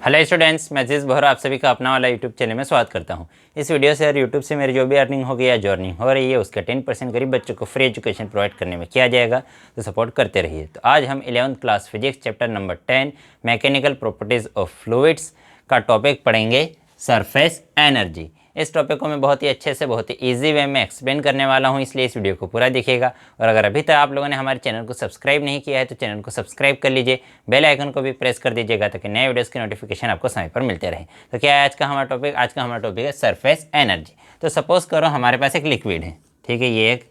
Hello students, मैं अजीज़ बोहरा आप सभी का अपना वाला यूट्यूब चैनल में स्वागत करता हूं। इस वीडियो से यूट्यूब से मेरी जो भी अर्निंग होगी या जो अर्निंग हो रही है उसका 10% गरीब बच्चों को फ्री एजुकेशन प्रोवाइड करने में किया जाएगा, तो सपोर्ट करते रहिए। तो आज हम 11th class physics chapter number 10 mechanical properties of fluids का टॉपिक पढ़ेंगे, सरफेस एनर्जी। इस टॉपिक को मैं बहुत ही अच्छे से, बहुत ही इजी वे में एक्सप्लेन करने वाला हूं, इसलिए इस वीडियो को पूरा देखिएगा। और अगर अभी तक आप लोगों ने हमारे चैनल को सब्सक्राइब नहीं किया है तो चैनल को सब्सक्राइब कर लीजिए, बेल आइकन को भी प्रेस कर दीजिएगा ताकि नए वीडियोस के नोटिफिकेशन आपको समय पर मिलते रहे। तो क्या है आज का हमारा टॉपिक? आज का हमारा टॉपिक है सरफेस एनर्जी। तो सपोज करो हमारे पास एक लिक्विड है, ठीक है। ये एक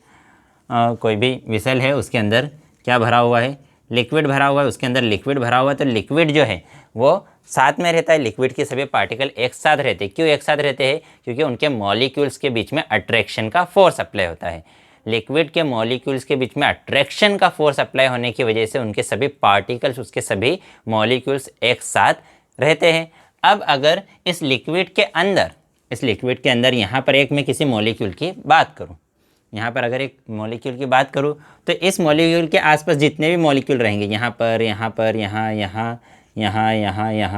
कोई भी विसल है, उसके अंदर क्या भरा हुआ है? लिक्विड भरा हुआ है, उसके अंदर लिक्विड भरा हुआ है। तो लिक्विड जो है वो साथ में रहता है, लिक्विड के सभी पार्टिकल एक साथ रहते हैं। क्यों एक साथ रहते हैं? क्योंकि उनके मॉलिक्यूल्स के बीच में अट्रैक्शन का फोर्स अप्लाई होता है। लिक्विड के मॉलिक्यूल्स के बीच में अट्रैक्शन का फोर्स अप्लाई होने की वजह से उनके सभी पार्टिकल्स, उसके सभी मॉलिक्यूल्स एक साथ रहते हैं। अब अगर इस लिक्विड के अंदर यहाँ पर एक मैं किसी मॉलिक्यूल की बात करूँ, यहाँ पर अगर एक मॉलिक्यूल की बात करूँ तो इस मॉलिक्यूल के आसपास जितने भी मॉलिक्यूल रहेंगे, यहाँ पर,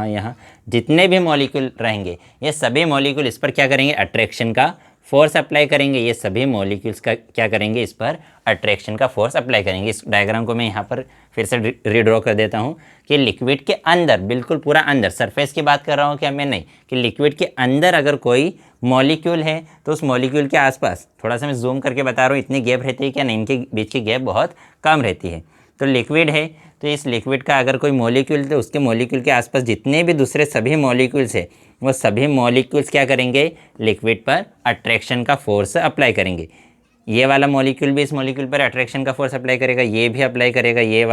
यहाँ, जितने भी मॉलिक्यूल रहेंगे, ये सभी मॉलिक्यूल इस पर क्या करेंगे? अट्रैक्शन का फोर्स अप्लाई करेंगे। ये सभी मॉलिक्यूल्स का क्या करेंगे? इस पर अट्रैक्शन का फोर्स अप्लाई करेंगे। इस डायग्राम को मैं यहाँ पर फिर से रीड्रॉ कर देता हूँ कि लिक्विड के अंदर, बिल्कुल पूरा अंदर, सरफेस की बात कर रहा हूँ क्या मैं? नहीं, कि लिक्विड के अंदर अगर कोई मॉलिक्यूल है तो उस मॉलिक्यूल के आसपास, थोड़ा सा मैं जूम करके बता रहा हूँ, इतनी गैप रहती है क्या? नहीं, इनके बीच की गैप बहुत कम रहती है। तो लिक्विड है, तो इस लिक्विड का अगर कोई मॉलिक्यूल, तो उसके मॉलिक्यूल के आसपास जितने भी दूसरे सभी मॉलिक्यूल्स है, वो सभी मॉलिक्यूल्स क्या करेंगे? लिक्विड पर अट्रैक्शन का फोर्स अप्लाई करेंगे। ये वाला मॉलिक्यूल भी इस मॉलिक्यूल पर अट्रैक्शन का फोर्स अप्लाई करेगा, ये भी अप्लाई करेगा, ये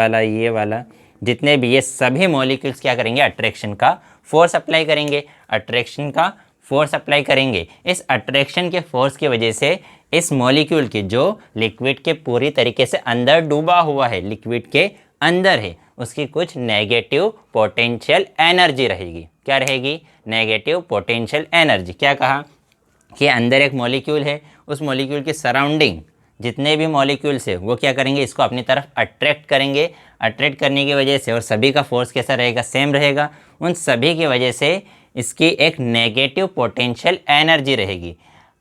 वाला, जितने भी, ये सभी मॉलिक्यूल्स क्या करेंगे? अट्रैक्शन का फोर्स अप्लाई करेंगे। अट्रैक्शन का फोर्स अप्लाई करेंगे। इस अट्रैक्शन के फोर्स की वजह से इस मॉलिक्यूल की, जो लिक्विड के पूरी तरीके से अंदर डूबा हुआ है, लिक्विड के अंदर है, उसकी कुछ नेगेटिव पोटेंशियल एनर्जी रहेगी। क्या रहेगी? Negative potential energy. क्या कहा कि अंदर एक मॉलिक्यूल है, उस मॉलिक्यूल के सराउंडिंग जितने भी मॉलिक्यूल्स है वो क्या करेंगे? इसको अपनी तरफ अट्रैक्ट करेंगे। अट्रैक्ट करने की वजह से, और सभी का फोर्स कैसा रहेगा? सेम रहेगा। उन सभी की वजह से इसकी एक नेगेटिव पोटेंशियल एनर्जी रहेगी।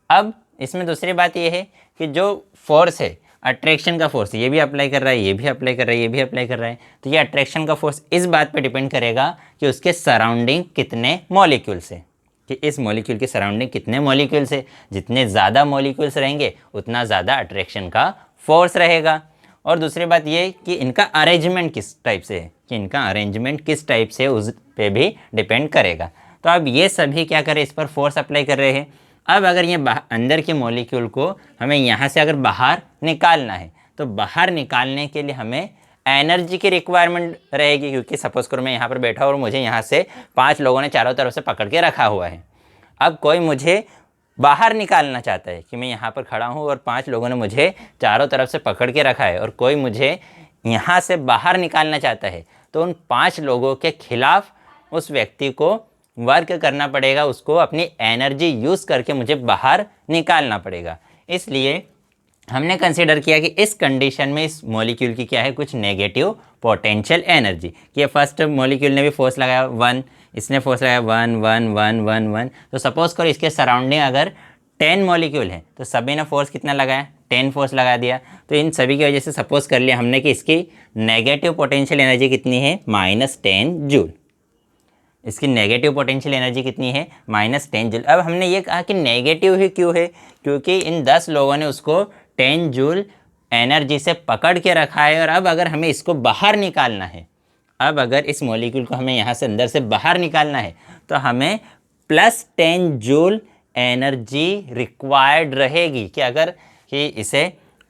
अब इसमें दूसरी बात यह है कि जो फोर्स है, अट्रैक्शन का फोर्स, ये भी अप्लाई कर रहा है, ये भी अप्लाई कर रहा है, ये भी अप्लाई कर रहा है, तो ये अट्रैक्शन का फोर्स इस बात पे डिपेंड करेगा कि उसके सराउंडिंग कितने मॉलिक्यूल्स है, कि इस मॉलिक्यूल के सराउंडिंग कितने मॉलिक्यूल्स है। जितने ज़्यादा मॉलिक्यूल्स रहेंगे उतना ज़्यादा अट्रैक्शन का फोर्स रहेगा। और दूसरी बात ये कि इनका अरेंजमेंट किस टाइप से है, कि इनका अरेंजमेंट किस टाइप से उस पर भी डिपेंड करेगा। तो अब ये सभी क्या करें? इस पर फोर्स अप्लाई कर रहे हैं। अब अगर ये अंदर के मॉलिक्यूल को हमें यहाँ से अगर बाहर निकालना है, तो बाहर निकालने के लिए हमें एनर्जी की रिक्वायरमेंट रहेगी। क्योंकि सपोज करो मैं यहाँ पर बैठा और मुझे यहाँ से 5 लोगों ने चारों तरफ से पकड़ के रखा हुआ है। अब कोई मुझे बाहर निकालना चाहता है, कि मैं यहाँ पर खड़ा हूँ और 5 लोगों ने मुझे चारों तरफ से पकड़ के रखा है, और कोई मुझे यहाँ से बाहर निकालना चाहता है, तो उन 5 लोगों के खिलाफ उस व्यक्ति को वर्क करना पड़ेगा, उसको अपनी एनर्जी यूज़ करके मुझे बाहर निकालना पड़ेगा। इसलिए हमने कंसीडर किया कि इस कंडीशन में इस मॉलिक्यूल की क्या है? कुछ नेगेटिव पोटेंशियल एनर्जी। कि फर्स्ट मॉलिक्यूल ने भी फोर्स लगाया 1, इसने फोर्स लगाया 1 1 1 1 1। तो सपोज करो इसके सराउंडिंग अगर 10 मॉलिक्यूल है तो सभी ने फोर्स कितना लगाया? 10 फोर्स लगा दिया। तो इन सभी की वजह से सपोज कर लिया हमने कि इसकी नेगेटिव पोटेंशियल एनर्जी कितनी है? -10 जूल। इसकी नेगेटिव पोटेंशियल एनर्जी कितनी है? -10 जूल। अब हमने ये कहा कि नेगेटिव ही क्यों है? क्योंकि इन 10 लोगों ने उसको 10 जूल एनर्जी से पकड़ के रखा है। और अब अगर हमें इसको बाहर निकालना है, अब अगर इस मॉलिक्यूल को हमें यहाँ से अंदर से बाहर निकालना है, तो हमें +10 जूल एनर्जी रिक्वायर्ड रहेगी। कि अगर कि इसे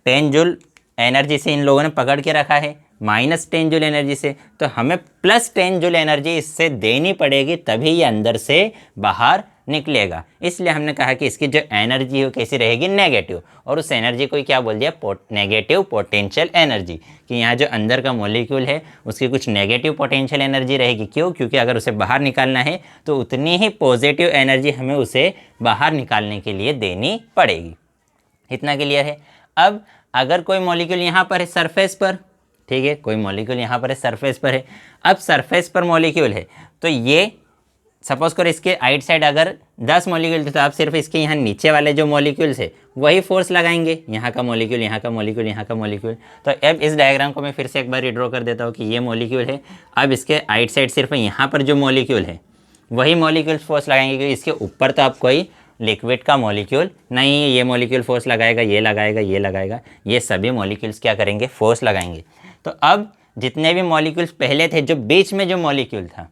10 जूल एनर्जी से इन लोगों ने पकड़ के रखा है, -10 जूल एनर्जी से, तो हमें +10 जूल एनर्जी इससे देनी पड़ेगी, तभी ये अंदर से बाहर निकलेगा। इसलिए हमने कहा कि इसकी जो एनर्जी हो कैसी रहेगी? नेगेटिव। और उस एनर्जी को क्या बोल दिया? Negative potential energy. कि यहाँ जो अंदर का मॉलिक्यूल है उसकी कुछ नेगेटिव पोटेंशियल एनर्जी रहेगी। क्यों? क्योंकि अगर उसे बाहर निकालना है तो उतनी ही पॉजिटिव एनर्जी हमें उसे बाहर निकालने के लिए देनी पड़ेगी। इतना क्लियर है? अब अगर कोई मॉलिक्यूल यहाँ पर है सरफेस पर, ठीक है, कोई मॉलिक्यूल यहाँ पर है सरफेस पर है। अब सरफेस पर मॉलिक्यूल है तो ये सपोज करो इसके आइट साइड अगर 10 मॉलिक्यूल थे तो आप सिर्फ इसके यहाँ नीचे वाले जो मॉलिक्यूल्स है वही फोर्स लगाएंगे, यहाँ का मॉलिक्यूल, यहाँ का मॉलिक्यूल, यहाँ का मॉलिक्यूल। तो अब इस डायग्राम को मैं फिर से एक बार रिड्रॉ कर देता हूँ कि ये मॉलिक्यूल है। अब इसके आइट साइड सिर्फ यहाँ पर जो मॉलिक्यूल है वही मॉलिक्यूल फोर्स लगाएंगे, क्योंकि इसके ऊपर तो आप कोई लिक्विड का मॉलिक्यूल नहीं है। ये मॉलिक्यूल फोर्स लगाएगा, ये लगाएगा, ये लगाएगा, ये सभी मॉलिक्यूल्स क्या करेंगे, फोर्स लगाएंगे। तो अब जितने भी मॉलिक्यूल्स पहले थे, जो बीच में जो मॉलिक्यूल था,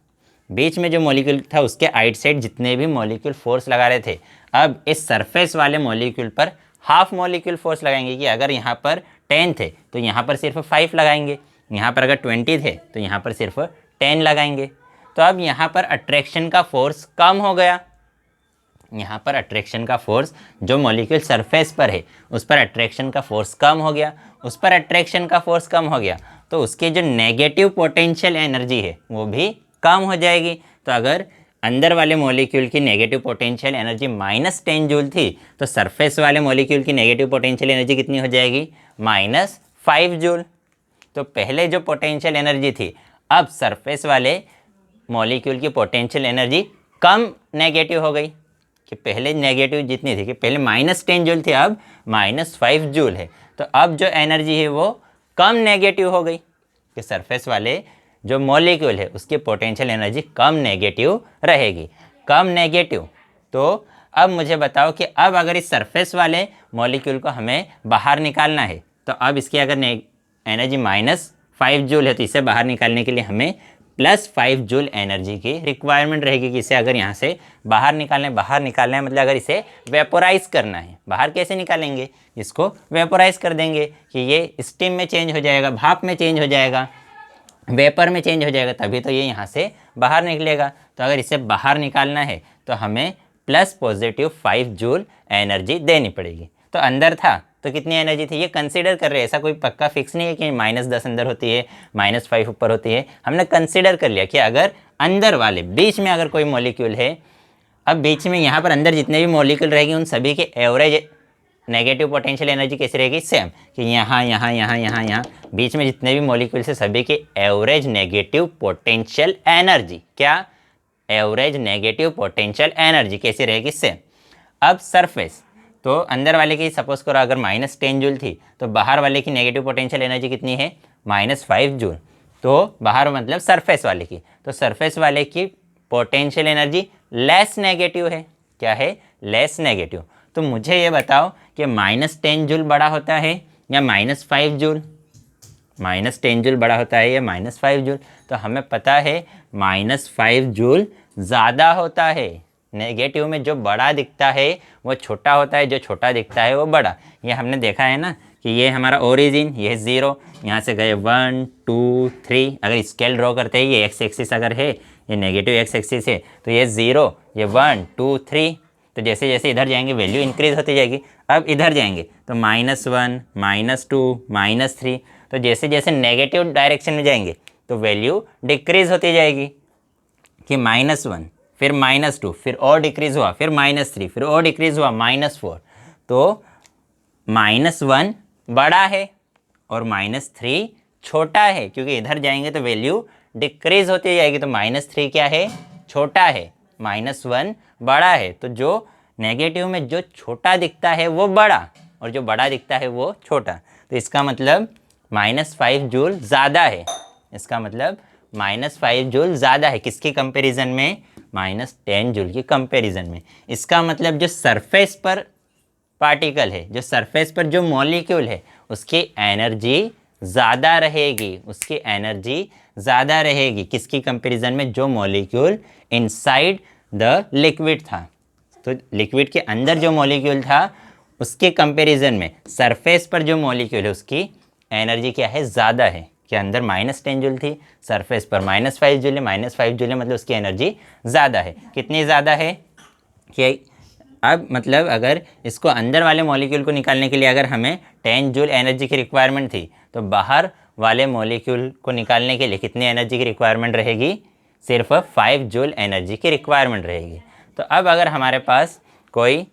बीच में जो मॉलिक्यूल था उसके आइट साइड जितने भी मॉलिक्यूल फोर्स लगा रहे थे, अब इस सरफेस वाले मॉलिक्यूल पर हाफ मॉलिक्यूल फोर्स लगाएंगे। कि अगर यहाँ पर 10 थे तो यहाँ पर सिर्फ 5 लगाएंगे, यहाँ पर अगर 20 थे तो यहाँ पर सिर्फ 10 लगाएंगे। तो अब यहाँ पर अट्रैक्शन का फोर्स कम हो गया। यहाँ पर अट्रैक्शन का फोर्स जो मॉलिक्यूल सरफेस पर है उस पर अट्रैक्शन का फोर्स कम हो गया। उस पर अट्रैक्शन का फोर्स कम हो गया तो उसके जो नेगेटिव पोटेंशियल एनर्जी है वो भी कम हो जाएगी। तो अगर अंदर वाले मॉलिक्यूल की नेगेटिव पोटेंशियल एनर्जी -10 जूल थी तो सरफेस वाले मॉलिक्यूल की नेगेटिव पोटेंशियल एनर्जी कितनी हो जाएगी, -5 जूल। तो पहले जो पोटेंशियल एनर्जी थी, अब सरफेस वाले मॉलिक्यूल की पोटेंशियल एनर्जी कम नेगेटिव हो गई। कि पहले नेगेटिव जितनी थी, कि पहले -10 जूल थी, अब -5 जूल है। तो अब जो एनर्जी है वो कम नेगेटिव हो गई, कि सरफेस वाले जो मॉलिक्यूल है उसकी पोटेंशियल एनर्जी कम नेगेटिव रहेगी, कम नेगेटिव। तो अब मुझे बताओ कि अब अगर इस सरफेस वाले मॉलिक्यूल को हमें बाहर निकालना है तो अब इसकी अगर एनर्जी -5 जूल है तो इसे बाहर निकालने के लिए हमें +5 जूल एनर्जी की रिक्वायरमेंट रहेगी। कि इसे अगर यहाँ से बाहर निकालना है मतलब अगर इसे वेपोराइज करना है। बाहर कैसे निकालेंगे, इसको वेपोराइज कर देंगे कि ये स्टीम में चेंज हो जाएगा, भाप में चेंज हो जाएगा, वेपर में चेंज हो जाएगा, तभी तो ये यहाँ से बाहर निकलेगा। तो अगर इसे बाहर निकालना है तो हमें +5 जूल एनर्जी देनी पड़ेगी। तो अंदर था तो कितनी एनर्जी थी ये कंसीडर कर रहे हैं। ऐसा कोई पक्का फिक्स नहीं है कि -10 अंदर होती है, -5 ऊपर होती है। हमने कंसीडर कर लिया कि अगर अंदर वाले बीच में अगर कोई मॉलिक्यूल है, अब बीच में यहाँ पर अंदर जितने भी मॉलिक्यूल रहेंगे उन सभी के एवरेज नेगेटिव पोटेंशियल एनर्जी कैसी रहेगी, सेम। कि यहाँ बीच में जितने भी मॉलिक्यूल्स है सभी के एवरेज नेगेटिव पोटेंशियल एनर्जी, क्या, एवरेज नेगेटिव पोटेंशियल एनर्जी कैसी रहेगी, सेम। अब सरफेस, तो अंदर वाले की सपोज करो अगर -10 जूल थी तो बाहर वाले की नेगेटिव पोटेंशियल एनर्जी कितनी है, -5 जूल। तो बाहर मतलब सरफेस वाले की, तो सरफेस वाले की पोटेंशियल एनर्जी लेस नेगेटिव है। क्या है, लेस नेगेटिव। तो मुझे ये बताओ कि -10 जूल बड़ा होता है या -5 जूल, -10 जूल बड़ा होता है या -5 जूल। तो हमें पता है -5 जूल ज़्यादा होता है। नेगेटिव में जो बड़ा दिखता है वो छोटा होता है, जो छोटा दिखता है वो बड़ा। ये हमने देखा है ना कि ये हमारा ओरिजिन, ये 0, यहाँ से गए 1 2 3। अगर स्केल ड्रॉ करते हैं, ये एक्स एक्सिस अगर है, ये नेगेटिव एक्स एक्सिस है, तो ये 0, ये 1 2 3। तो जैसे जैसे इधर जाएंगे वैल्यू इंक्रीज होती जाएगी। अब इधर जाएंगे तो -1 -2 -3। तो जैसे जैसे नेगेटिव डायरेक्शन में जाएंगे तो वैल्यू डिक्रीज होती जाएगी। कि -1 फिर -2 फिर और डिक्रीज हुआ, फिर -3 फिर और डिक्रीज हुआ, -4। तो -1 बड़ा है और -3 छोटा है, क्योंकि इधर जाएंगे तो वैल्यू डिक्रीज होती जाएगी। तो -3 क्या है, छोटा है, -1 बड़ा है। तो जो नेगेटिव में जो छोटा दिखता है वो बड़ा और जो बड़ा दिखता है वो छोटा। तो इसका मतलब -5 जूल ज़्यादा है। इसका मतलब -5 जूल ज़्यादा है किसकी कंपैरिजन में, -10 जूल की कंपैरिजन में। इसका मतलब जो सरफेस पर पार्टिकल है, जो सरफेस पर जो मॉलिक्यूल है, उसकी एनर्जी ज़्यादा रहेगी, उसकी एनर्जी ज़्यादा रहेगी किसकी कंपैरिजन में, जो मॉलिक्यूल इनसाइड द लिक्विड था। तो लिक्विड के अंदर जो मॉलिक्यूल था उसके कंपैरिजन में सरफेस पर जो मॉलिक्यूल है उसकी एनर्जी क्या है, ज़्यादा है। कि अंदर -10 जूल थी, सरफेस पर -5 जूल है, -5 जूल है मतलब उसकी एनर्जी ज़्यादा है। कितनी ज़्यादा है कि अब मतलब अगर इसको अंदर वाले मॉलिक्यूल को निकालने के लिए अगर हमें 10 जूल एनर्जी की रिक्वायरमेंट थी तो बाहर वाले मॉलिक्यूल को निकालने के लिए कितनी एनर्जी की रिक्वायरमेंट रहेगी, सिर्फ 5 जूल एनर्जी की रिक्वायरमेंट रहेगी। तो अब अगर हमारे पास कोई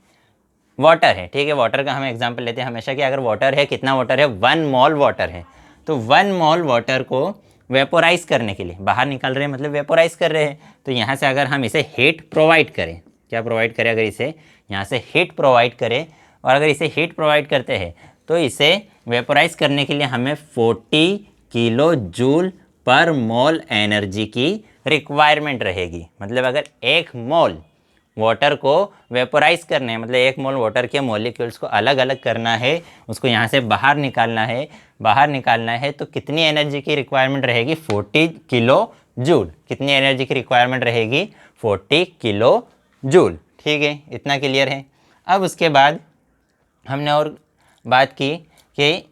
वाटर है, ठीक है, वाटर का हम एग्जांपल लेते हैं हमेशा कि अगर वाटर है, कितना वाटर है, 1 मोल वाटर है। तो 1 मोल वाटर को वेपोराइज करने के लिए, बाहर निकाल रहे हैं मतलब वेपोराइज कर रहे हैं। तो यहाँ से अगर हम इसे हीट प्रोवाइड करें, क्या प्रोवाइड करें, अगर इसे यहाँ से हीट प्रोवाइड करें, और अगर इसे हीट प्रोवाइड करते हैं तो इसे वेपोराइज करने के लिए हमें 40 किलो जूल पर मोल एनर्जी की रिक्वायरमेंट रहेगी। मतलब अगर 1 मोल वाटर को वेपोराइज करना है, मतलब 1 मोल वाटर के मॉलिक्यूल्स को अलग अलग करना है, उसको यहाँ से बाहर निकालना है तो कितनी एनर्जी की रिक्वायरमेंट रहेगी? 40 किलो जूल। कितनी एनर्जी की रिक्वायरमेंट रहेगी? 40 किलो जूल। ठीक है, इतना क्लियर है। अब उसके बाद हमने और बात की कि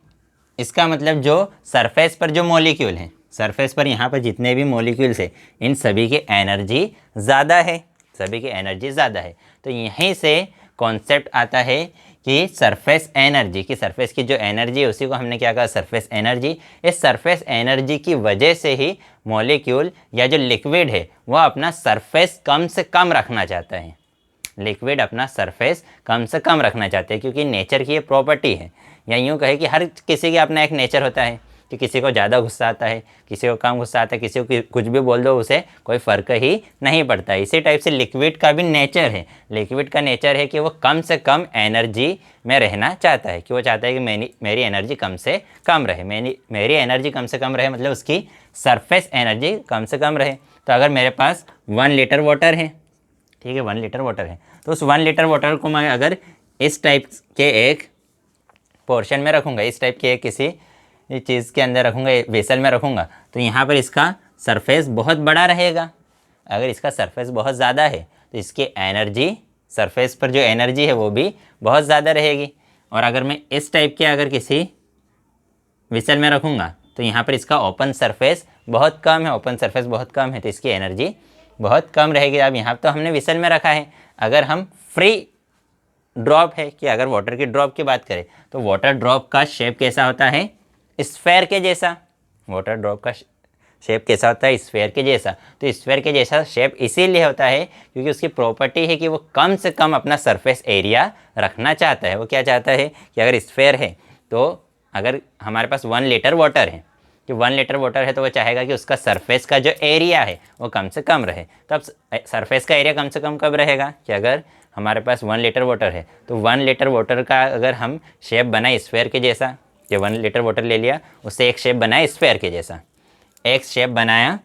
इसका मतलब जो सरफेस पर जो मॉलिक्यूल हैं, सरफेस पर यहाँ पर जितने भी मॉलिक्यूल्स हैं, इन सभी की एनर्जी ज़्यादा है, सभी की एनर्जी ज़्यादा है। तो यहीं से कॉन्सेप्ट आता है कि सरफेस एनर्जी, की सरफेस की जो एनर्जी है उसी को हमने क्या कहा? Surface energy. इस सरफेस एनर्जी की वजह से ही मॉलिक्यूल या जो लिक्विड है वह अपना सरफेस कम से कम रखना चाहता है। लिक्विड अपना सरफेस कम से कम रखना चाहते हैं क्योंकि नेचर की ये प्रॉपर्टी है। या यूँ कहे कि हर किसी का अपना एक नेचर होता है कि किसी को ज़्यादा गुस्सा आता है, किसी को कम गुस्सा आता है, किसी को कुछ भी बोल दो उसे कोई फ़र्क ही नहीं पड़ता है। इसी टाइप से लिक्विड का भी नेचर है। लिक्विड का नेचर है कि वो कम से कम एनर्जी में रहना चाहता है, कि वो चाहता है कि मेरी एनर्जी कम से कम रहे। मेरी एनर्जी कम से कम रहे मतलब उसकी सरफेस एनर्जी कम से कम रहे। तो अगर मेरे पास 1 लीटर वाटर है, ठीक है, 1 लीटर वाटर है, तो उस 1 लीटर वाटर को मैं अगर इस टाइप के एक पोर्शन में रखूँगा, इस टाइप के किसी चीज़ के अंदर रखूँगा, वेसल में रखूँगा, तो यहाँ पर इसका सरफेस बहुत बड़ा रहेगा। अगर इसका सरफेस बहुत ज़्यादा है तो इसकी एनर्जी, सरफेस पर जो एनर्जी है वो भी बहुत ज़्यादा रहेगी। और अगर मैं इस टाइप के अगर किसी वेसल में रखूँगा तो यहाँ पर इसका ओपन सरफेस बहुत कम है, ओपन सरफेस बहुत कम है, तो इसकी एनर्जी बहुत कम रहेगी। अब यहाँ तो हमने वेसल में रखा है। अगर हम फ्री ड्रॉप है, कि अगर वाटर की ड्रॉप की बात करें तो वाटर ड्रॉप का शेप कैसा होता है? स्फेयर के जैसा। वाटर ड्रॉप का शेप कैसा होता है? स्फेयर के जैसा। तो स्फेयर के जैसा शेप इसीलिए होता है क्योंकि उसकी प्रॉपर्टी है कि वो कम से कम अपना सरफेस एरिया रखना चाहता है। वो क्या चाहता है कि अगर स्फेयर है तो अगर हमारे पास 1 लीटर वाटर है, कि 1 लीटर वाटर है, तो वो चाहेगा कि उसका सरफेस का जो एरिया है वो कम से कम रहे। तो अब सरफेस का एरिया कम से कम कब रहेगा? कि अगर हमारे पास 1 लीटर वाटर है तो 1 लीटर वाटर का अगर हम शेप बनाए स्फेयर के जैसा, कि 1 लीटर वाटर ले लिया, उससे एक शेप बनाया स्फेयर के जैसा, एक शेप बनाया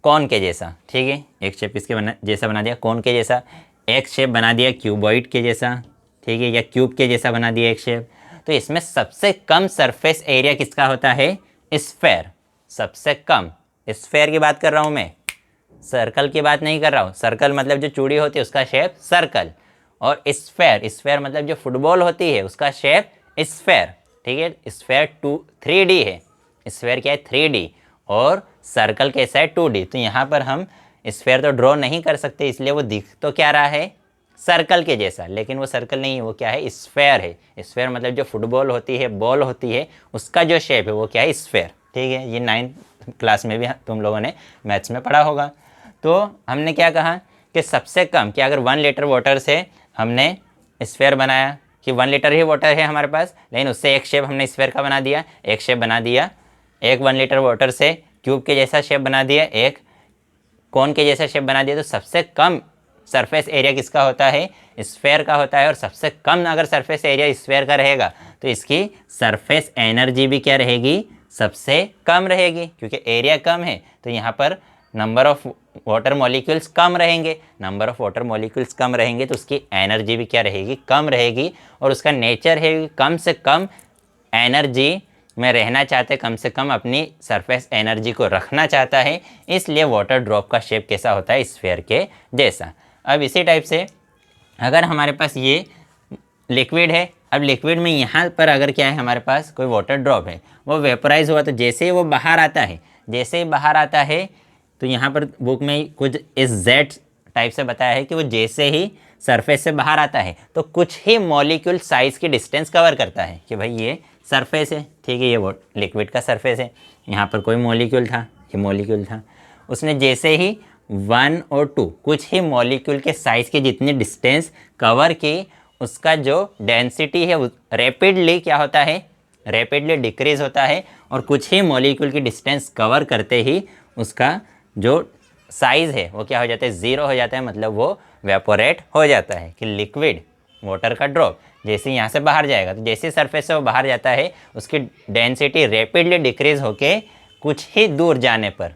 कॉन के जैसा, ठीक है, एक शेप इसके जैसा बना दिया कॉन के जैसा, एक शेप बना दिया क्यूबॉइड के जैसा, ठीक है, या क्यूब के जैसा बना दिया एक शेप। तो इसमें सबसे कम सरफेस एरिया किसका होता है? स्फेयर। सबसे कम स्फेयर की बात कर रहा हूँ मैं, सर्कल की बात नहीं कर रहा हूँ। सर्कल मतलब जो चूड़ी होती है उसका शेप सर्कल, और स्फेयर, स्फेयर मतलब जो फुटबॉल होती है उसका शेप स्फेयर, ठीक है। स्फेयर 3D है, स्फेयर क्या है? 3D, और सर्कल कैसा है? 2D। तो यहाँ पर हम स्फेयर तो ड्रॉ नहीं कर सकते, इसलिए वो दिख तो क्या रहा है? सर्कल के जैसा, लेकिन वो सर्कल नहीं है, वो क्या है? स्फेयर है। स्फेयर मतलब जो फुटबॉल होती है, बॉल होती है, उसका जो शेप है वो क्या है? स्फेयर, ठीक है। ये 9th क्लास में भी तुम लोगों ने मैथ्स में पढ़ा होगा। तो हमने क्या कहा कि सबसे कम, कि अगर 1 लीटर वाटर से हमने स्फेयर बनाया, कि 1 लीटर ही वाटर है हमारे पास, लेकिन उससे एक शेप हमने स्फेयर का बना दिया, एक शेप बना दिया, एक 1 लीटर वाटर से क्यूब के जैसा शेप बना दिया, एक कोन के जैसा शेप बना दिया। तो सबसे कम सरफेस एरिया किसका होता है? स्फेयर का होता है। और सबसे कम अगर सरफेस एरिया स्फेयर का रहेगा तो इसकी सरफेस एनर्जी भी क्या रहेगी? सबसे कम रहेगी, क्योंकि एरिया कम है तो यहाँ पर नंबर ऑफ वाटर मॉलिक्यूल्स कम रहेंगे। नंबर ऑफ वाटर मॉलिक्यूल्स कम रहेंगे तो उसकी एनर्जी भी क्या रहेगी? कम रहेगी। और उसका नेचर है कम से कम एनर्जी में रहना चाहते, कम से कम अपनी सरफेस एनर्जी को रखना चाहता है, इसलिए वाटर ड्रॉप का शेप कैसा होता है? स्फेयर के जैसा। अब इसी टाइप से अगर हमारे पास ये लिक्विड है, अब लिक्विड में यहाँ पर अगर क्या है, हमारे पास कोई वाटर ड्रॉप है, वो वेपराइज हुआ, तो जैसे ही वो बाहर आता है, जैसे ही बाहर आता है, तो यहाँ पर बुक में कुछ इस जेड टाइप से बताया है कि वो जैसे ही सरफेस से बाहर आता है तो कुछ ही मॉलिक्यूल साइज़ की डिस्टेंस कवर करता है, कि भाई ये सरफेस है, ठीक है, ये वो लिक्विड का सरफेस है, यहाँ पर कोई मॉलिक्यूल था, ये मॉलिक्यूल था, उसने जैसे ही 1 और 2 कुछ ही मॉलिक्यूल के साइज़ की जितनी डिस्टेंस कवर की, उसका जो डेंसिटी है वो रैपिडली क्या होता है? रैपिडली डिक्रीज होता है और कुछ ही मॉलिक्यूल की डिस्टेंस कवर करते ही उसका जो साइज़ है वो क्या हो जाता है, ज़ीरो हो जाता है, मतलब वो वेपोरेट हो जाता है। कि लिक्विड वाटर का ड्रॉप जैसे यहाँ से बाहर जाएगा तो जैसे सरफेस से वो बाहर जाता है उसकी डेंसिटी रैपिडली डिक्रीज होके कुछ ही दूर जाने पर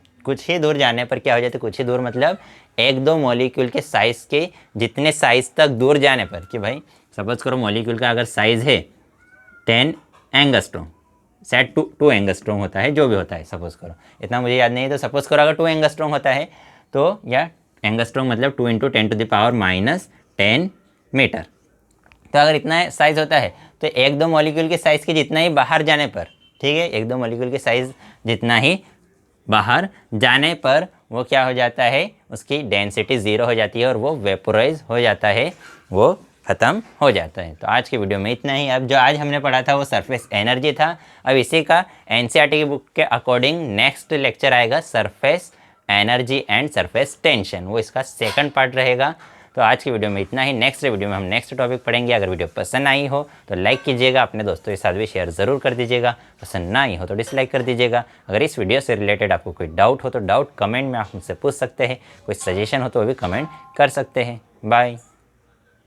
क्या हो जाता है, कुछ ही दूर मतलब 1-2 मॉलिक्यूल के साइज़ के जितने साइज़ तक दूर जाने पर, कि भाई सपोज करो मॉलिक्यूल का अगर साइज़ है 10 एंगस्ट्रॉम, सेट 2 एंगस्ट्रॉम होता है, जो भी होता है सपोज करो, इतना मुझे याद नहीं है, तो सपोज करो अगर 2 एंगस्ट्रॉम होता है तो या एंगस्ट्रॉम मतलब 2 × 10⁻⁻10 मीटर। तो अगर इतना साइज़ होता है तो 1-2 मॉलिक्यूल के साइज़ के जितना ही बाहर जाने पर, ठीक है, 1-2 मॉलिक्यूल के साइज़ जितना ही बाहर जाने पर वो क्या हो जाता है, उसकी डेंसिटी ज़ीरो हो जाती है और वो वेपोराइज हो जाता है, वो ख़त्म हो जाता है। तो आज की वीडियो में इतना ही। अब जो आज हमने पढ़ा था वो सरफेस एनर्जी था। अब इसी का एनसीईआरटी की बुक के अकॉर्डिंग नेक्स्ट लेक्चर आएगा surface energy and surface tension, वो इसका सेकंड पार्ट रहेगा। तो आज की वीडियो में इतना ही। नेक्स्ट वीडियो में हम नेक्स्ट टॉपिक पढ़ेंगे। अगर वीडियो पसंद आई हो तो लाइक कीजिएगा, अपने दोस्तों के साथ भी शेयर ज़रूर कर दीजिएगा, पसंद ना आई हो तो डिसलाइक कर दीजिएगा। अगर इस वीडियो से रिलेटेड आपको कोई डाउट हो तो डाउट कमेंट में आप मुझसे पूछ सकते हैं, कोई सजेशन हो तो वो भी कमेंट कर सकते हैं। बाय।